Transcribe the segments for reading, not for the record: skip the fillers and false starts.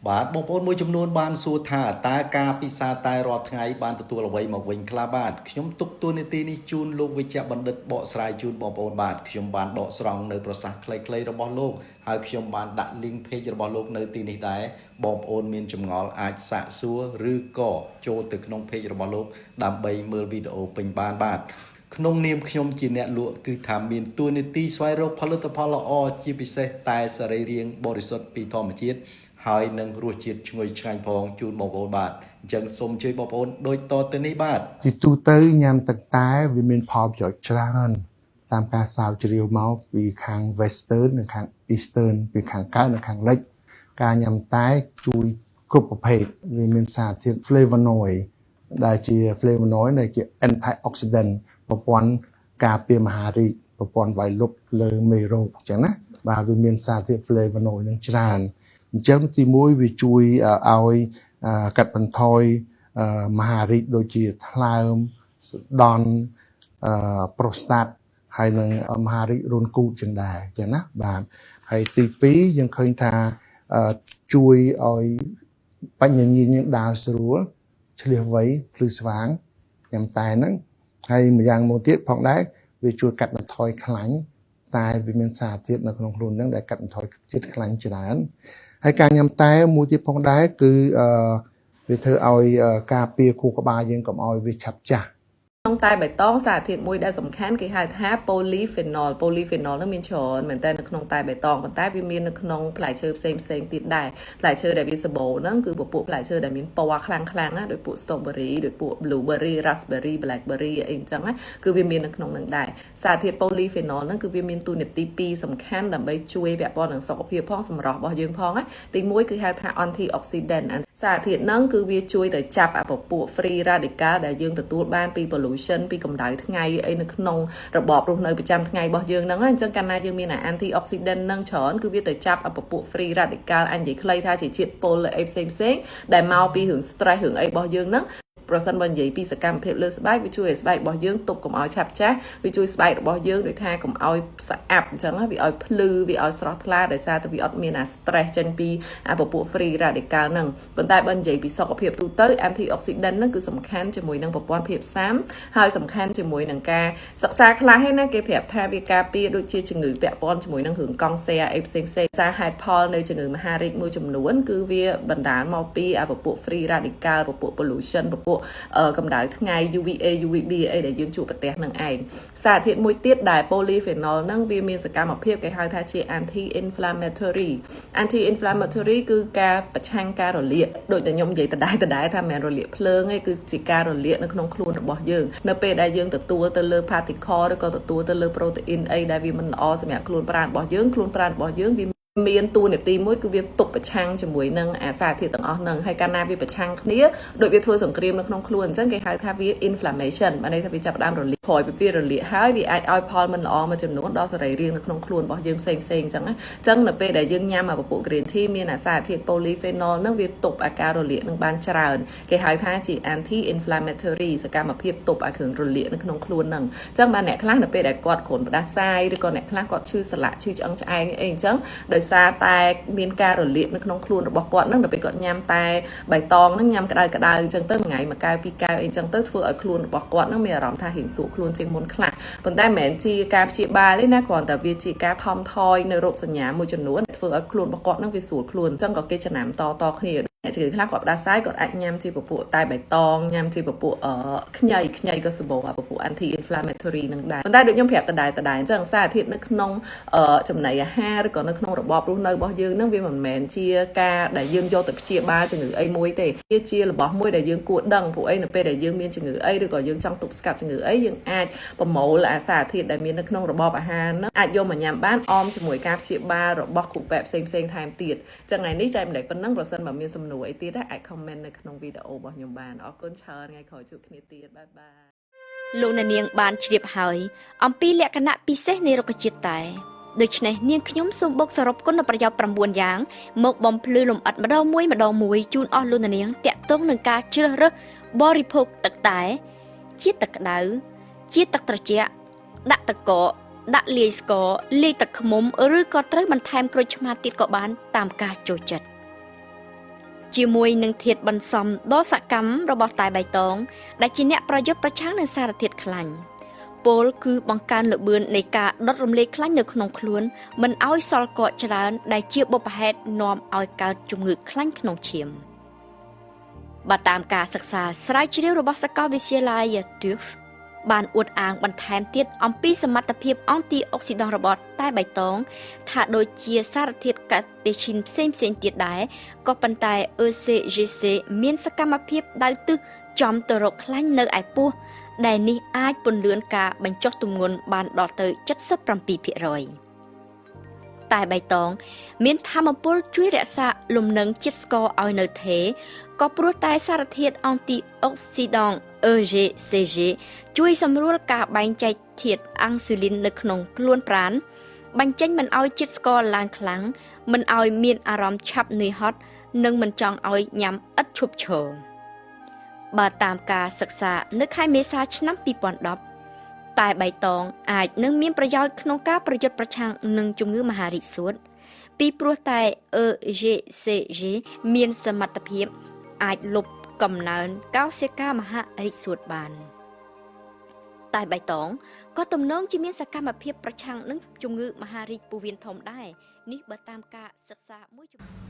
បាទបងប្អូនមួយចំនួនបានសួរថាតើការពិសាតែរាល់ថ្ងៃបានទទួលអ្វីមកវិញខ្លះបាទខ្ញុំទុកតួនាទីនេះជូនលោកវិជ្ជបណ្ឌិតបកស្រាយជូនបងប្អូនបាទខ្ញុំបានដកស្រង់នៅប្រសាសន៍ខ្លីៗរបស់លោកហើយខ្ញុំបានដាក់ link page របស់លោកនៅទីនេះដែរបងប្អូនមានចម្ងល់អាចសាកសួរឬក៏ចូលទៅក្នុង page របស់លោកដើម្បីមើលវីដេអូពេញបានបាទក្នុងនាមខ្ញុំជាអ្នកលក់គឺថាមានតួនាទីស្វែងរកផលិតផលល្អជាពិសេសតែសរីរាង្គបរិសុទ្ធពីធម្មជាតិហើយនឹងរសជាតិឈ្ងុយឆ្ងាញ់ផងជូនបងប្អូនបាទអញ្ចឹងសូមជួយបងប្អូនដូចតទៅនេះបាទជាទូទៅញ៉ាំទឹកតែវាមានផលប្រយោជន៍ច្រើនតាមការស្រាវជ្រាវមកពីខាង Western និងខាង Eastern ពីខាងកើតនិងខាងលិចការញ៉ាំតែជួយគ្រប់ប្រភេទវាមានសារធាតុ flavonoid ដែលជា flavonoid ដែលជា antioxidant ប្រព័ន្ធការពារមហារីកប្រព័ន្ធវាយលុកលើមេរោគអញ្ចឹងណាបាទវាមានសារធាតុ flavonoid នឹងច្រើនអញ្ចឹងទីមួយវាជួយឲ្យកាត់បន្ថយមហារីកដូចជាថ្លើមសដន់ប្រូស្តាតហើយនឹងមហារីករូនគូតចឹងដែរចឹងណាបាទហើយទី2យើងឃើញថាជួយឲ្យបញ្ញាញាណយើងដើរស្រួលឆ្លៀសវៃភ្លឺស្វាងញ៉ាំតែហ្នឹងហើយម្យ៉ាងមួយទៀតផងដែរវាជួយកាត់បន្ថយខ្លាញ់តែវាមានសារធាតុនៅក្នុងខ្លួនហ្នឹងដែលកាត់បន្ថយជាតិខ្លាញ់ច្រើនហើយការញ៉ាំតែមួយទៀតផងដែរគឺវាធ្វើឲ្យការពារខួរក្បាលយើងកុំឲ្យវាឆាប់ចាស់ក្នុងតែបៃតងសារធាតុមួយដែលសំខាន់គេហៅថា polyphenol នឹងមានច្រើនមែនតើនៅក្នុងតែបៃតងប៉ុន្តែវាមាននៅក្នុងផ្លែឈើផ្សេងទៀតដែរផ្លែឈើដែលវាសម្បូរហ្នឹងគឺពពួកផ្លែឈើដែលមានពណ៌ខ្លាំងណាដូចពួក strawberry ដូចពួក blueberry raspberry blackberry អីអញ្ចឹងណាគឺវាមាននៅក្នុងហ្នឹងដែរសារធាតុ polyphenol ហ្នឹងគឺវាមានតួនាទីពីរសំខាន់ដើម្បីជួយពាក់ព័ន្ធនឹងសុខភាពផងសម្រស់របស់យើងផងណាទីមួយគឺហៅថា antioxidant សារធាតុហ្នឹងគឺវាជួយទៅចាប់ពពួក free radical ដែលយើងទទួលបានពី pollution ពីកម្ដៅថ្ងៃអីនៅក្នុងរបបរស់នៅប្រចាំថ្ងៃរបស់យើងហ្នឹងអញ្ចឹងកាលណាយើងមាន antioxidant ហ្នឹងច្រើនគឺវាទៅចាប់ពពួក free radical អញនិយាយខ្លីថាជាជាតិពុលអីផ្សេងដែលមកពីរឿង stress រឿងអីរបស់យើងហ្នឹងប្រសិនបើនិយាយពីសកម្មភាពលើស្បែកវាជួយឲ្យស្បែករបស់យើងទប់កុំឲ្យឆាប់ចាស់វាជួយស្បែករបស់យើងដូចថាកុំឲ្យស្អាប់អញ្ចឹងវាឲ្យភ្លឺវាឲ្យស្រស់ថ្លាដោយសារតែវាអត់មានអា stress ចេញពីពពួក free radical ហ្នឹងប៉ុន្តែបើនិយាយពីសុខភាពទូទៅ antioxidant ហ្នឹងគឺសំខាន់ជាមួយនឹងប្រព័ន្ធភាពស៊ាំហើយសំខាន់ជាមួយនឹងការសិក្សាខ្លះហ្នឹងណាគេប្រាប់ថាវាការពារដូចជាជំងឺពាក់ព័ន្ធជាមួយនឹងរឿងកង់សែអីផ្សេងសារហេតុផលនៃជំងឺមហារីកមួយចំនួនគឺវាបណ្ដាលមកពីពពួក free radical ពពួក pollution ពពួកកម្ដៅថ្ងៃ UVA UVB អីដែលយើងជួបប្រទះនឹងឯងសារធាតុមួយទៀតដែល polyphenol ហ្នឹងវាមានសកម្មភាពគេហៅថាជា anti inflammatory គឺការប្រឆាំងការរលាកដូចតែខ្ញុំនិយាយដដែលថាមិនមែនរលាកភ្លើងទេគឺជាការរលាកនៅក្នុងខ្លួនរបស់យើងនៅពេលដែលយើងទទួលទៅលើ particle ឬក៏ទទួលទៅលើ protein អីដែលវាមិនល្អសម្រាប់ខ្លួនប្រាណរបស់យើងវាមានតួនាទីមួយគឺវាទប់ប្រឆាំងជាមួយនឹងអាសារធាតុទាំងអស់ហ្នឹងហើយកាលណាវាប្រឆាំងគ្នាដូចវាធ្វើសង្គ្រាមនៅក្នុងខ្លួនអញ្ចឹងគេហៅថាវា inflammation បានន័យថាវាចាប់ផ្ដើមរលាកក្រោយពីវារលាកហើយវាអាចឲ្យផលមិនល្អមួយចំនួនដល់សរីរាង្គនៅក្នុងខ្លួនរបស់យើងផ្សេងអញ្ចឹងណាអញ្ចឹងនៅពេលដែលយើងញ៉ាំពពួក green tea មានអាសារធាតុ polyphenol ហ្នឹងវាទប់អាការរលាកនឹងបានច្រើនគេហៅថាជា anti inflammatory សកម្មភាពទប់អាគ្រឿងរលាកនៅក្នុងខ្លួនហ្នឹងអញ្ចឹងបានអ្នកខ្លះនៅពេលដែលគាត់គ្រុនផ្ដាសាយឬក៏អ្នកខ្លះគាត់ឈឺសន្លាក់ឈឺឆ្អឹងឆ្អែងអីអញ្ចឹងដោយសារតែមានការរលាកនៅក្នុងខ្លួនរបស់គាត់ហ្នឹងដល់ពេលគាត់ញ៉ាំតែបៃតងហ្នឹងញ៉ាំក្តៅអញ្ចឹងទៅមួយថ្ងៃមួយកែវពីរកែវអីអញ្ចឹងទៅធ្វើឲ្យខ្លួនរបស់គាត់ហ្នឹងមានអារម្មណ៍ថារៀងស្រួលខ្លួនជាងមុនខ្លះប៉ុន្តែមិនមែនជាការព្យាបាលទេណាគ្រាន់តែវាជាការថមថយនៅរោគសញ្ញាមួយចំនួនធ្វើឲ្យខ្លួនរបស់គាត់ហ្នឹងវាស្រួលខ្លួនអញ្ចឹងក៏គេចំណាំតគ្នាអ្នកជំងឺខ្លះគាត់ផ្ដាសាយគាត់អាចញ៉ាំជាពពួកតែបៃតងញ៉ាំជាពពួកខ្ញីក៏សម្បូរពពួក anti inflammatory នឹងដែរប៉ុន្តែដូចខ្ញុំប្រាប់ដដែលអញ្ចឹងសារធាតុនៅក្នុងចំណីអាហារឬក៏នៅក្នុងរបបរស់នៅរបស់យើងនឹងវាមិនមែនជាការដែលយើងយកទៅព្យាបាលជំងឺអីមួយទេវាជារបស់មួយដែលយើងគួរដឹងព្រោះអីនៅពេលដែលយើងមានជំងឺអីឬក៏យើងចង់ទប់ស្កាត់ជំងឺអីយើងអាចប្រមូលអាសារធាតុដែលមាននៅក្នុងរបបអាហារហ្នឹងអាចយកមកញ៉ាំបានអមជាមួយការព្យាបាលរបស់គ្រូពេទ្យផ្សេងថែមទៀតចឹងថ្ងៃនេះចែកម្លែកប៉ុណ្ណឹងប្រសិនបើមានសំណួរអីទៀតអាច comment នៅក្នុងវីដេអូរបស់ខ្ញុំបានអរគុណច្រើនថ្ងៃក្រោយជួបគ្នាទៀតបាយបាយលោកអ្នកនាងបានជ្រាបហើយអំពីលក្ខណៈពិសេសនៃរុក្ខជាតិតែដូច្នេះនាងខ្ញុំសូមបុកសរុបគុណប្រយោជន៍9យ៉ាងមកបំភ្លឺលម្អិតម្ដងមួយជូនអស់លោកអ្នកនាងតាក់ទងនឹងការជ្រើសរើសបរិភោគទឹកតែជាទឹកក្តៅជាទឹកត្រជាក់ដាក់ទឹកកកដាក់លាយស្ករលាយទឹកឃ្មុំឬក៏ត្រូវបន្ថែមក្រូចឆ្មាទៀតក៏បានតាមការចូលចិត្ត ជាមួយនឹងធាតុបន្សំដ៏សកម្មរបស់តែបៃតងដែលជាអ្នកប្រយុទ្ធប្រឆាំងនឹងសារធាតុខ្លាញ់ពោលគឺបង្កើនល្បឿននៃការដុតរំលាយខ្លាញ់នៅក្នុងខ្លួនមិនឲ្យសល់កកច្រើនដែលជាបុព្វហេតុនាំឲ្យកើតជំងឺខ្លាញ់ក្នុងឈាមបើតាមការសិក្សាស្រាវជ្រាវរបស់សាកលវិទ្យាល័យ TÜV បានអួតអាងបន្ថែមទៀតអំពីសមត្ថភាពអង់ទីអុកស៊ីដង់របស់តែបៃតងថាដូចជាសារធាតុកាតេឈីនផ្សេងទៀតដែរក៏ប៉ុន្តែ ECGC មានសកម្មភាពដៅទិសចំទៅរកខ្លាញ់នៅឯពោះដែលនេះអាចពន្លឿនការបញ្ចុះទម្ងន់បានដល់ទៅ 77% តែបៃតងមានថាមពលជួយរក្សាលំនឹងជាតិស្ករឲ្យនៅថេរក៏ព្រោះតែសារធាតុអង់ទីអុកស៊ីដង់ EGCG ជួយសម្រួលការបែងចែកធាតុអាំងស៊ូលីននៅក្នុងខ្លួនប្រាណបញ្ចេញមិនឲ្យជាតិស្ករឡើងខ្លាំងមិនឲ្យមានអារម្មណ៍ឆាប់នឿយហត់និងមិនចង់ឲ្យញ៉ាំឥតឈប់ឈរបើតាមការសិក្សានៅខែមេសាឆ្នាំ2010តែបៃតងអាចនឹងមានប្រយោជន៍ក្នុងការប្រយុទ្ធប្រឆាំងនឹងជំងឺមហារីកសួតពីព្រោះតែ EGCG មានសមត្ថភាពអាចលុបកំណើនកោសិកាមហារីកសួតបានតែបៃតងក៏ទំនងជាមានសកម្មភាពប្រឆាំងនឹងជំងឺមហារីកពោះវៀនធំដែរនេះបើតាមការសិក្សាមួយចំនួន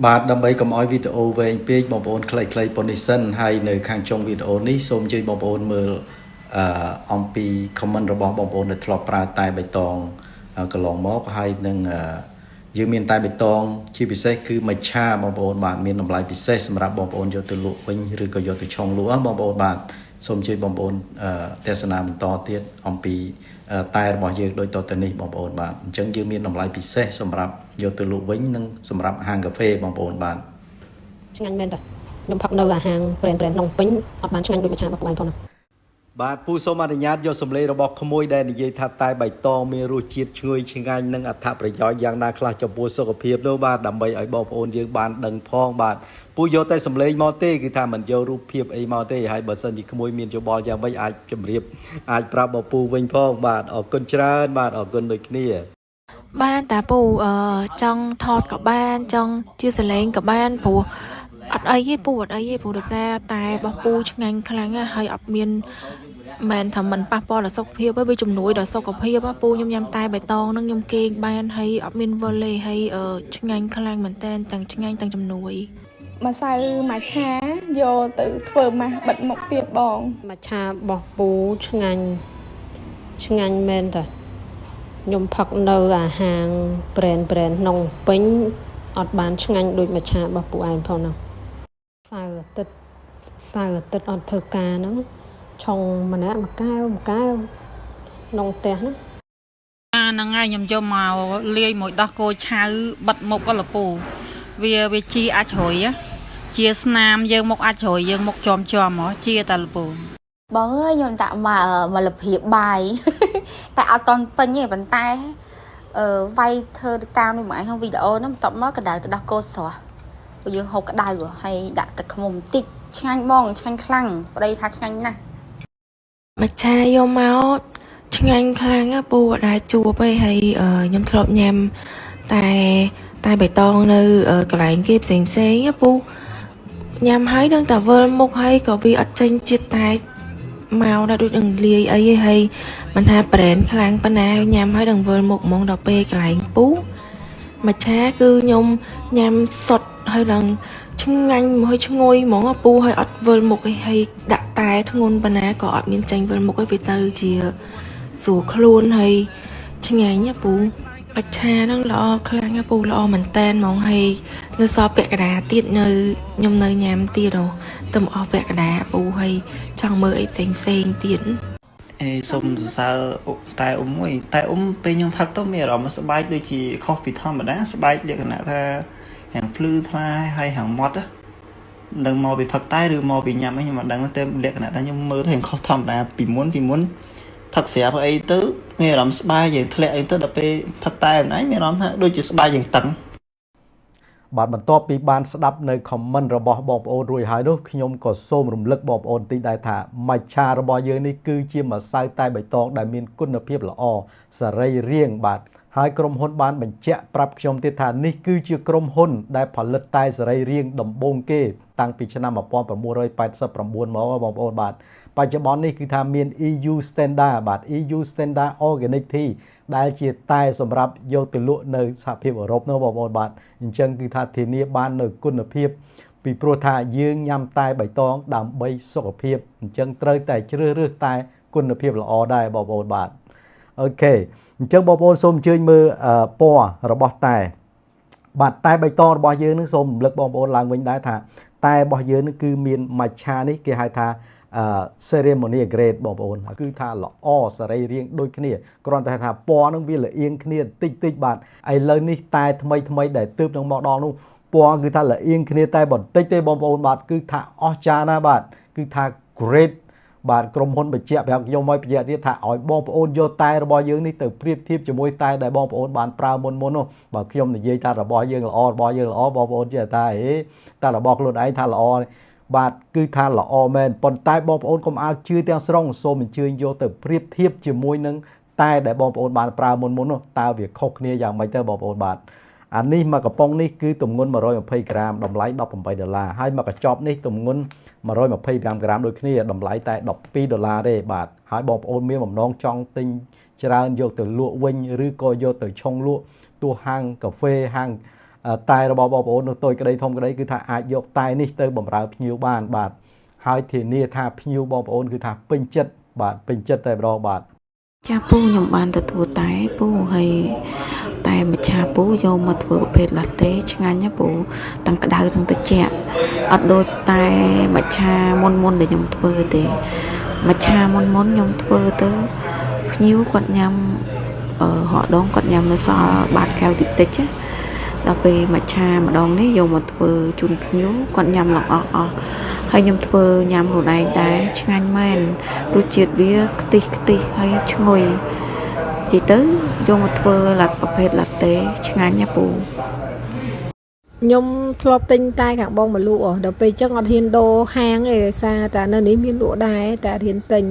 បាទដើម្បីកុំឲ្យវីដេអូវែងពេកបងប្អូនខ្លីៗប៉ុណ្នេះសិនហើយនៅខាងចុងវីដេអូនេះសូមជួយបងប្អូនមើលអំពី comment របស់បងប្អូនដែលធ្លាប់ប្រើតែបៃតងកន្លងមកហើយនឹងយើងមានតែបៃតងជាពិសេសគឺមច្ឆាបងប្អូនបាទមានតម្លៃពិសេសសម្រាប់បងប្អូនយកទៅលក់វិញឬក៏យកទៅឆុងលក់បងប្អូនបាទសូមជួយបងប្អូនទេសនាបន្តទៀតអំពីតែរបស់យើងដូចតទៅនេះបងប្អូនបាទអញ្ចឹងយើងមានតម្លៃពិសេសសម្រាប់យកទៅលក់វិញនិងសម្រាប់ហាងកាហ្វេបងប្អូនបាទឆ្ងាញ់មែនតើខ្ញុំផឹកនៅអាហាងប្រេនក្នុងពេញអត់បានឆ្ងាញ់ដូចមច្ឆារបស់បងផងណាបាទពូសូមអនុញ្ញាតយកសម្លេងរបស់ក្មួយដែលនិយាយថាតែបៃតងមានរសជាតិឈ្ងុយឆ្ងាញ់និងអត្ថប្រយោជន៍យ៉ាងណាខ្លះចំពោះសុខភាពនោះបាទដើម្បីឲ្យបងប្អូនយើងបានដឹងផងបាទពូយកតែសម្លេងមកទេគឺថាមិនយករូបភាពអីមកទេហើយបើសិនជាក្មួយមានយោបល់យ៉ាងម៉េចអាចជម្រាបអាចប្រាប់បងពូវិញផងបាទអរគុណច្រើនបាទអរគុណដូចគ្នាបានតាពូចង់ថតក៏បានចង់ជាសលេងក៏បានព្រោះអត់អីទេពូអត់អីទេព្រោះដោយសារតែរបស់ពូឆ្ងាញ់ខ្លាំងហើយអត់មានមែនថាមិនប៉ះពាល់ដល់សុខភាពទេវាជំនួយដល់សុខភាពពូខ្ញុំញ៉ាំតែបៃតងហ្នឹងខ្ញុំគេងបានហើយអត់មានវល់ទេហើយឆ្ងាញ់ខ្លាំងមែនតើទាំងឆ្ងាញ់ទាំងជំនួយម្សៅម៉ាឆាយកទៅធ្វើម៉ាស់បិទមុខទៀតបងម៉ាឆារបស់ពូឆ្ងាញ់មែនតើខ្ញុំផឹកនៅអាហាងប្រេនក្នុងពេញអត់បានឆ្ងាញ់ដូចម្ឆារបស់ពូឯងផងណាសៅរ៍អាទិត្យអត់ធ្វើការហ្នឹងឆុងម្នាក់មួយកែវក្នុងផ្ទះហ្នឹងហ្នឹងហើយខ្ញុំយកមកលាយមួយដោះគោឆៅបិទមុខក៏លពូវាជាអាចជ្រុយជាស្នាមយើងមុខអាចជ្រុយយើងមុខជាប់ហ៎ជាតែលពូបងអើយខ្ញុំដាក់មកលភាពបាយតែអត់តន់ពេញទេប៉ុន្តែវាយធ្វើតាមនេះមកឯងក្នុងវីដេអូហ្នឹងបន្ទាប់មកកដៅទៅដោះគោស្រស់ព្រោះយើងហូបក្ដៅហើយដាក់ទឹកឃ្មុំបន្តិចឆ្ងាញ់បងឆ្ងាញ់ខ្លាំងប្តីថាឆ្ងាញ់ណាស់មច្ឆាយកមកឆ្ងាញ់ខ្លាំងពូអត់ដែរជួបទេហើយខ្ញុំធ្លាប់ញ៉ាំតែបៃតងនៅកន្លែងគេផ្សេងពូញ៉ាំហើយដឹងតែវិលមុខហើយក៏វាអត់ចេញជាតិតែមកដល់ដូចនឹងលាយអីហើយមិនថាប្រេនខ្លាំងប៉ុណ្ណាញ៉ាំហើយដឹងវិលមុខហ្មងដល់ពេលកន្លែងពូមច្ឆាគឺខ្ញុំញ៉ាំសុទ្ធហើយដឹងឆ្ងាញ់មកឈ្ងុយហ្មងពូហើយអត់វិលមុខអីហើយដាក់តែធ្ងន់ប៉ុណ្ណាក៏អត់មានចេញវិលមុខអីវាទៅជាស្រួលខ្លួនហើយឆ្ងាញ់ពូមច្ឆាហ្នឹងល្អខ្លាំងពូល្អមែនតែនហ្មងហើយនៅសល់ពាក់កណ្ដាលទៀតនៅខ្ញុំនៅញ៉ាំទៀតទៅអស់ពាក់កណ្ដាលពូហើយចង់មើលអីផ្សេងទៀតសូមសរសើរតែមួយតែពេលខ្ញុំផឹកទៅមានអារម្មណ៍សប្បាយដូចជាខុសពីធម្មតាសប្បាយលក្ខណៈថាហាងភ្លឺថ្លាហើយហាងម៉ត់នឹងមកពីផឹកតែឬមកពីញ៉ាំអីខ្ញុំមិនដឹងទេលក្ខណៈថាខ្ញុំមើលទៅខុសធម្មតាពីមុនផឹកស្រាប់អីទៅមានអារម្មណ៍ស្បាយយើងធ្លាក់អីទៅដល់ពេលផឹកតែម្នាក់មានអារម្មណ៍ថាដូចជាស្បាយយ៉ាងតឹងបាទបន្ទាប់ពីបានស្ដាប់នៅ comment របស់បងប្អូនរួចហើយនោះខ្ញុំក៏សូមរំលឹកបងប្អូនតិចដែរថាមច្ឆារបស់យើងនេះគឺជាម្សៅតែបៃតងដែលមានគុណភាពល្អសរីរាង្គបាទ ហើយក្រុមហ៊ុនបានបញ្ជាក់ប្រាប់ខ្ញុំទៀតថានេះគឺជាក្រុមហ៊ុនដែលផលិតតែសរីរាង្គដំបូងគេតាំងពីឆ្នាំ1989មកបងប្អូនបាទបច្ចុប្បន្ននេះគឺថាមាន EU standard បាទ EU standard organic tea ដែលជាតែសម្រាប់យកទៅលក់នៅសហភាពអឺរ៉ុបនោះបងប្អូនបាទអញ្ចឹងគឺថាធានាបាននៅគុណភាពពីព្រោះថាយើងញ៉ាំតែបៃតងដើម្បីសុខភាពអញ្ចឹងត្រូវតែជ្រើសរើសតែគុណភាពល្អដែរបងប្អូនបាទអូខេអញ្ចឹងបងប្អូនសូមអញ្ជើញមើលពណ៌របស់តែបាទតែបៃតងរបស់យើងនឹងសូមរំលឹកបងប្អូនឡើងវិញដែរថាតែរបស់យើងនឹងគឺមានmatchaនេះគេហៅថាceremony grade បងប្អូនគឺថាល្អសរីរាង្គដូចគ្នាគ្រាន់តែថាពណ៌នឹងវាលៀងគ្នាតិចបាទឥឡូវនេះតែថ្មីដែលទើបនឹងមកដល់នោះពណ៌គឺថាលៀងគ្នាតែបន្តិចទេបងប្អូនបាទគឺថាអស្ចារ្យណាស់បាទគឺថា great បាទក្រុមហ៊ុនបញ្ជាក់ប្រាប់ខ្ញុំមកបញ្ជាក់ទៀតថាឲ្យបងប្អូនយកតែរបស់យើងនេះទៅប្រៀបធៀបជាមួយតែដែលបងប្អូនបានប្រើមុននោះបាទខ្ញុំនិយាយថារបស់យើងល្អបងប្អូនជឿថាតែរបស់ខ្លួនឯងថាល្អបាទគឺថាល្អមែនប៉ុន្តែបងប្អូនកុំអាលជឿទាំងស្រុងសូមអញ្ជើញយកទៅប្រៀបធៀបជាមួយនឹងតែដែលបងប្អូនបានប្រើមុននោះតើវាខុសគ្នាយ៉ាងម៉េចទៅបងប្អូនបាទអានេះមួយកំប៉ុងនេះគឺទម្ងន់120ក្រាមតម្លៃ$18ហើយមួយកញ្ចប់នេះទម្ងន់125ក្រាមដូចគ្នាតម្លៃតែ$12ទេបាទហើយបងប្អូនមានបំណងចង់ទិញច្រើនយកទៅលក់វិញឬក៏យកទៅឆុងលក់ទោះហាងកាហ្វេហាងតែរបស់បងប្អូននោះតូចក្តីធំក្តីគឺថាអាចយកតែនេះទៅបម្រើភ្ញៀវបានបាទហើយធានាថាភ្ញៀវបងប្អូនគឺថាពេញចិត្តបាទពេញចិត្តតែម្ដងបាទចាពូខ្ញុំបានទទួលតែពូហើយតែម្ចាស់ពូយកមកធ្វើប្រភេទ latte ឆ្ងាញ់ណាពូទាំងក្តៅទាំងត្រជាក់អត់ដូចតែម្ចាស់មុនដែលខ្ញុំធ្វើទេម្ចាស់មុនខ្ញុំធ្វើទៅភ្ញៀវគាត់ញ៉ាំហក់ដងគាត់ញ៉ាំនៅសល់បាតកែវតិចណាដល់ពេលម្ចាស់ម្ដងនេះយកមកធ្វើជូនភ្ញៀវគាត់ញ៉ាំឡើងអស់ហើយខ្ញុំធ្វើញ៉ាំខ្លួនឯងដែរឆ្ងាញ់មែនរសជាតិវាខ្ទិះហើយឈ្ងុយជីទៅយកមកធ្វើប្រភេទ latte ឆ្ងាញ់ណាពូខ្ញុំធ្លាប់ទិញតែខាងបងមកលក់ដល់ពេលចឹងអត់ហ៊ានដូរហាងទេដោយសារតែនៅនេះមានលក់ដែរតែអត់ហ៊ានទិញ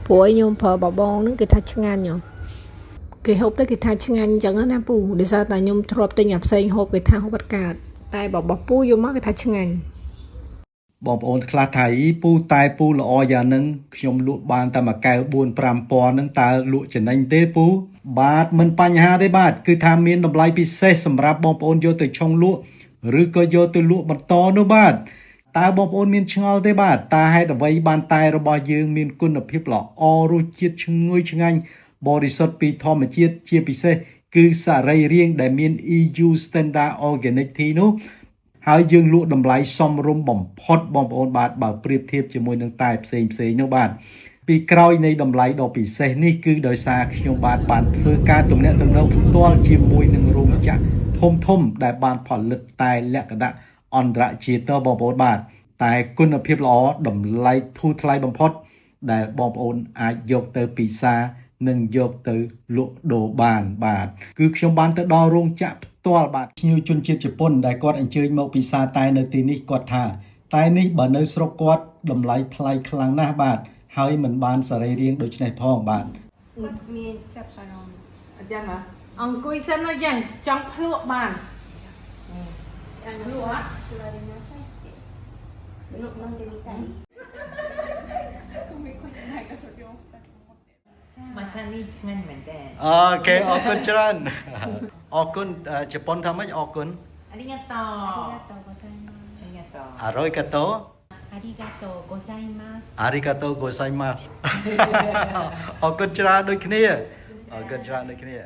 ព្រោះខ្ញុំប្រើបបងហ្នឹងគេថាឆ្ងាញ់គេហូបទៅគេថាឆ្ងាញ់អញ្ចឹងណាពូដោយសារតែខ្ញុំធ្លាប់ទិញអាផ្សេងហូបគេថាហូបអត់កើតតែរបស់ពូយកមកគេថាឆ្ងាញ់បងប្អូនខ្លះថាពូតែពូល្អយ៉ាងហ្នឹងខ្ញុំលក់បានតែមួយកែវ 4-5 ពាន់ហ្នឹងតើលក់ចំណេញទេពូបាទមិនបញ្ហាទេបាទគឺថាមានតម្លៃពិសេសសម្រាប់បងប្អូនយកទៅឆុងលក់ឬក៏យកទៅលក់បន្តនោះបាទតើបងប្អូនមានឆ្ងល់ទេបាទតើហេតុអ្វីបានតែរបស់យើងមានគុណភាពល្អរសជាតិឈ្ងុយឆ្ងាញ់បរិសុទ្ធពីធម្មជាតិជាពិសេសគឺសរីរាង្គដែលមាន EU standard organic tea នោះហើយយើងលក់តម្លៃសមរម្យបំផុតបងប្អូនបាទបើប្រៀបធៀបជាមួយនឹងតែផ្សេងនោះបាទពីក្រោយនៃតម្លៃដ៏ពិសេសនេះគឺដោយសារខ្ញុំបានធ្វើការទំនាក់ទំនងផ្ទាល់ជាមួយនឹងរោងចក្រធំដែលបានផលិតតែលក្ខណៈអន្តរជាតិបងប្អូនបាទតែគុណភាពល្អតម្លៃធូរថ្លៃបំផុតដែលបងប្អូនអាចយកទៅពិសានិងយកទៅលក់ដូរបានបាទគឺខ្ញុំបានទៅដល់រោងចក្រផ្ទាល់បាទភ្ញៀវជនជាតិជប៉ុនដែលគាត់អញ្ជើញមកពិសាតែនៅទីនេះគាត់ថាតែនេះបើនៅស្រុកគាត់តម្លៃថ្លៃខ្លាំងណាស់បាទហើយមិនបានសរីរាង្គដូចនេះផងបាទមានចាប់អារម្មណ៍អញ្ចឹងហ៎អង្គុយសិនអញ្ចឹងចង់ភ្លក់បានភ្លក់អត់មកចានេះឆ្ងាញ់មែនតើ អូខេអរគុណច្រើនអរគុណជប៉ុនថាម៉េចអរគុណありがとうありがとうអារ៉ុយកាតូありがとうございますអារីកាតូកូសៃម៉ាសអរគុណច្រើនដូចគ្នាអរគុណច្រើនដូចគ្នា